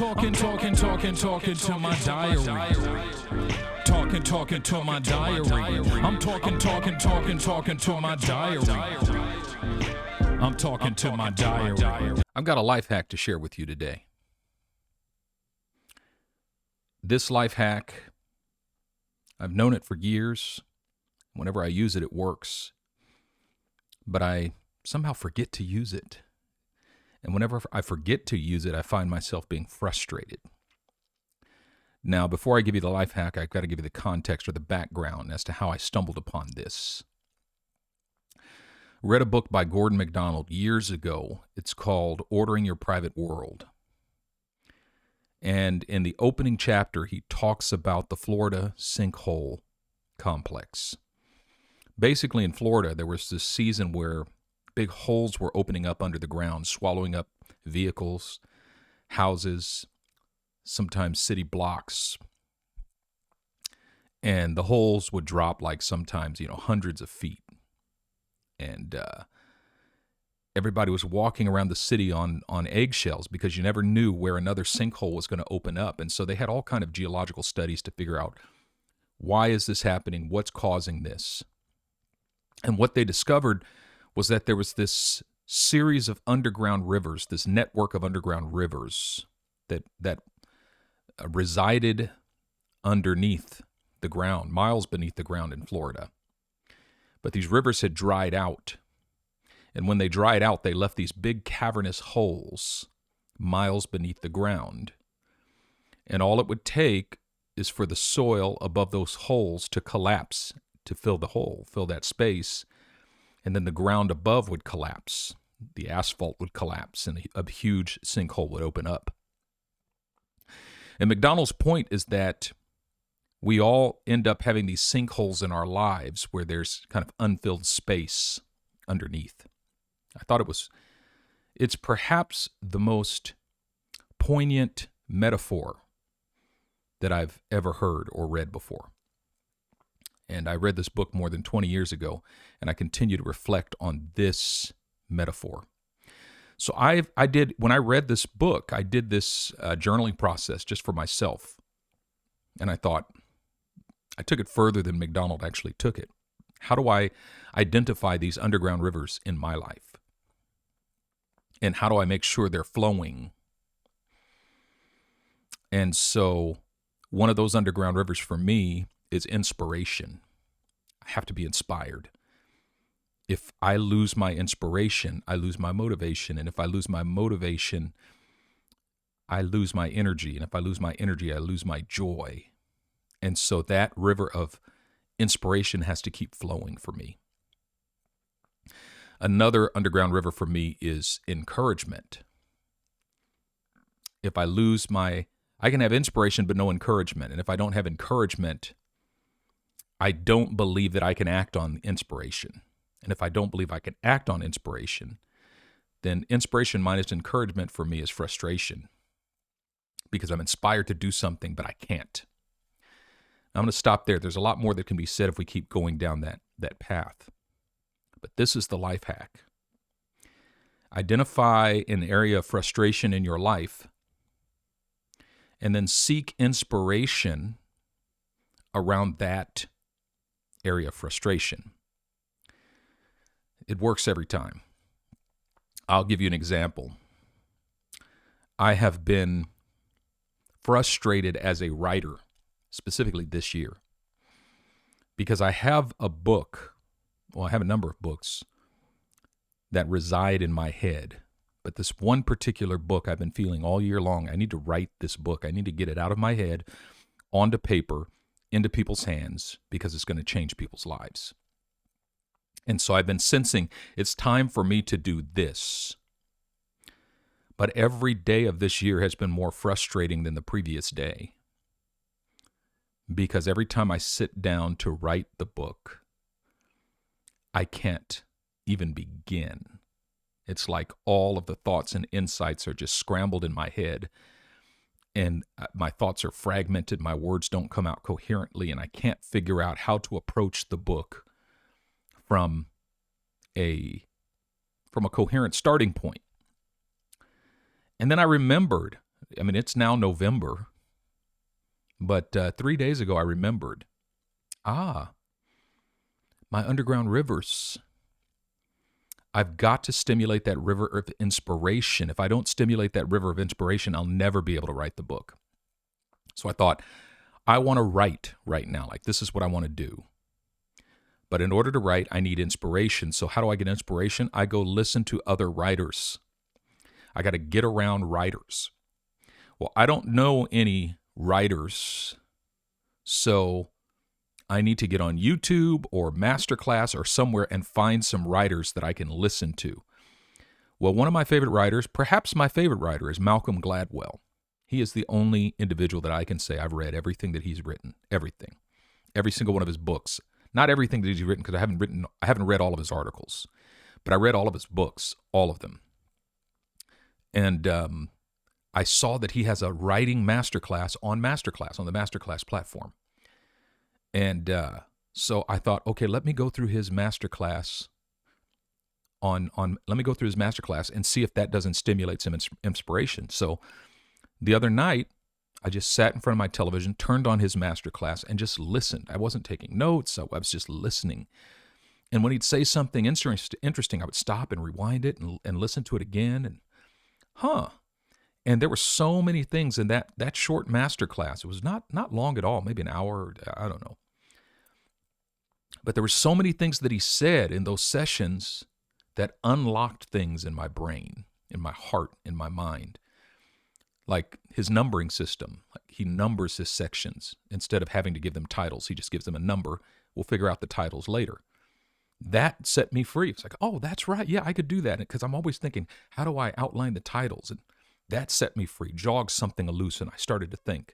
talking to my diary. Talking to my diary. I'm talking to my diary. I'm talking to my diary. I've got a life hack to share with you today. This life hack, I've known it for years. Whenever I use it, it works. But I somehow forget to use it. And whenever I forget to use it, I find myself being frustrated. Now, before I give you the life hack, I've got to give you the context or the background as to how I stumbled upon this. Read a book by Gordon MacDonald years ago. It's called Ordering Your Private World. And in the opening chapter, he talks about the Florida sinkhole complex. Basically, in Florida, there was this season where big holes were opening up under the ground, swallowing up vehicles, houses, sometimes city blocks. And the holes would drop like sometimes, hundreds of feet. And everybody was walking around the city on eggshells because you never knew where another sinkhole was going to open up. And so they had all kind of geological studies to figure out, why is this happening? What's causing this? And what they discovered was that there was this series of underground rivers, this network of underground rivers that resided underneath the ground, miles beneath the ground in Florida. But these rivers had dried out. And when they dried out, they left these big cavernous holes miles beneath the ground. And all it would take is for the soil above those holes to collapse, to fill the hole, fill that space. And then the ground above would collapse. The asphalt would collapse and a huge sinkhole would open up. And MacDonald's point is that we all end up having these sinkholes in our lives where there's kind of unfilled space underneath. I thought it's perhaps the most poignant metaphor that I've ever heard or read before. And I read this book more than 20 years ago, and I continue to reflect on this metaphor. So when I read this book, I did this journaling process just for myself. And I thought, I took it further than MacDonald actually took it. How do I identify these underground rivers in my life? And how do I make sure they're flowing? And so one of those underground rivers for me is inspiration. I have to be inspired. If I lose my inspiration, I lose my motivation. And if I lose my motivation, I lose my energy. And if I lose my energy, I lose my joy. And so that river of inspiration has to keep flowing for me. Another underground river for me is encouragement. If I lose I can have inspiration but no encouragement. And if I don't have encouragement, I don't believe that I can act on inspiration. And if I don't believe I can act on inspiration, then inspiration minus encouragement for me is frustration. Because I'm inspired to do something, but I can't. I'm going to stop there. There's a lot more that can be said if we keep going down that path. But this is the life hack. Identify an area of frustration in your life and then seek inspiration around that area of frustration. It works every time. I'll give you an example. I have been frustrated as a writer, specifically this year, because I have a number of books that reside in my head. But this one particular book I've been feeling all year long, I need to write this book. I need to get it out of my head, onto paper, into people's hands, because it's going to change people's lives. And so I've been sensing it's time for me to do this. But every day of this year has been more frustrating than the previous day. Because every time I sit down to write the book, I can't even begin. It's like all of the thoughts and insights are just scrambled in my head. And my thoughts are fragmented. My words don't come out coherently. And I can't figure out how to approach the book from a coherent starting point. And then I remembered I mean, it's now November, but 3 days ago I remembered, my underground rivers. I've got to stimulate that river of inspiration. If I don't stimulate that river of inspiration, I'll never be able to write the book. So I thought, I want to write right now. Like, this is what I want to do. But in order to write, I need inspiration. So how do I get inspiration? I go listen to other writers. I got to get around writers. Well, I don't know any writers, so I need to get on YouTube or Masterclass or somewhere and find some writers that I can listen to. Well, one of my favorite writers, perhaps my favorite writer, is Malcolm Gladwell. He is the only individual that I can say I've read everything that he's written, everything, every single one of his books. Not everything that he's written, because I haven't read all of his articles, but I read all of his books, all of them. And I saw that he has a writing masterclass on the Masterclass platform. And so I thought, okay, let me go through his masterclass let me go through his masterclass and see if that doesn't stimulate some inspiration. So the other night, I just sat in front of my television, turned on his masterclass, and just listened. I wasn't taking notes. I was just listening. And when he'd say something interesting, I would stop and rewind it and listen to it again. And And there were so many things in that short masterclass. It was not long at all, maybe an hour, I don't know. But there were so many things that he said in those sessions that unlocked things in my brain, in my heart, in my mind. Like his numbering system. Like he numbers his sections. Instead of having to give them titles, he just gives them a number. We'll figure out the titles later. That set me free. It's like, oh, that's right. Yeah, I could do that. Because I'm always thinking, how do I outline the titles? And that set me free, jogged something loose, and I started to think.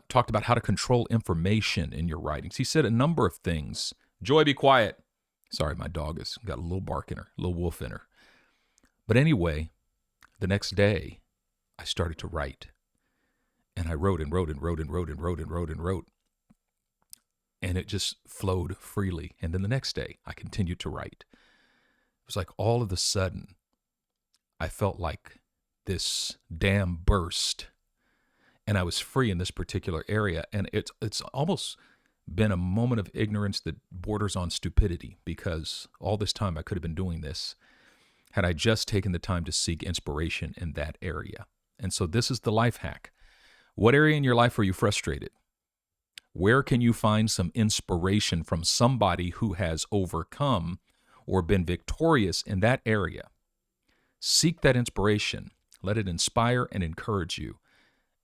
Talked about how to control information in your writings. He said a number of things. Joy, be quiet. Sorry, my dog has got a little bark in her, a little wolf in her. But anyway, the next day, I started to write. And I wrote and wrote and wrote and wrote and wrote and wrote and wrote. And it just flowed freely. And then the next day, I continued to write. It was like all of a sudden, I felt like this dam burst. And I was free in this particular area. And it's almost been a moment of ignorance that borders on stupidity, because all this time I could have been doing this had I just taken the time to seek inspiration in that area. And so this is the life hack. What area in your life are you frustrated? Where can you find some inspiration from somebody who has overcome or been victorious in that area? Seek that inspiration. Let it inspire and encourage you.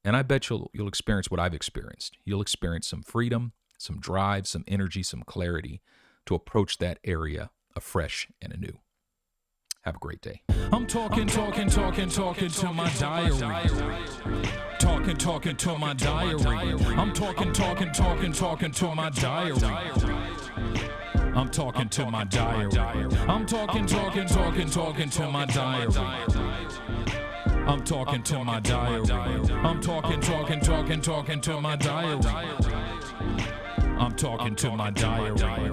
And I bet you'll experience what I've experienced. You'll experience some freedom, some drive, some energy, some clarity to approach that area afresh and anew. Have a great day. I'm talking to my diary. Talking to my diary. I'm talking to my diary. I'm talking to my diary. I'm talking to my diary. I'm talking to my diary. I'm talking to my diary. I'm talking to my diary.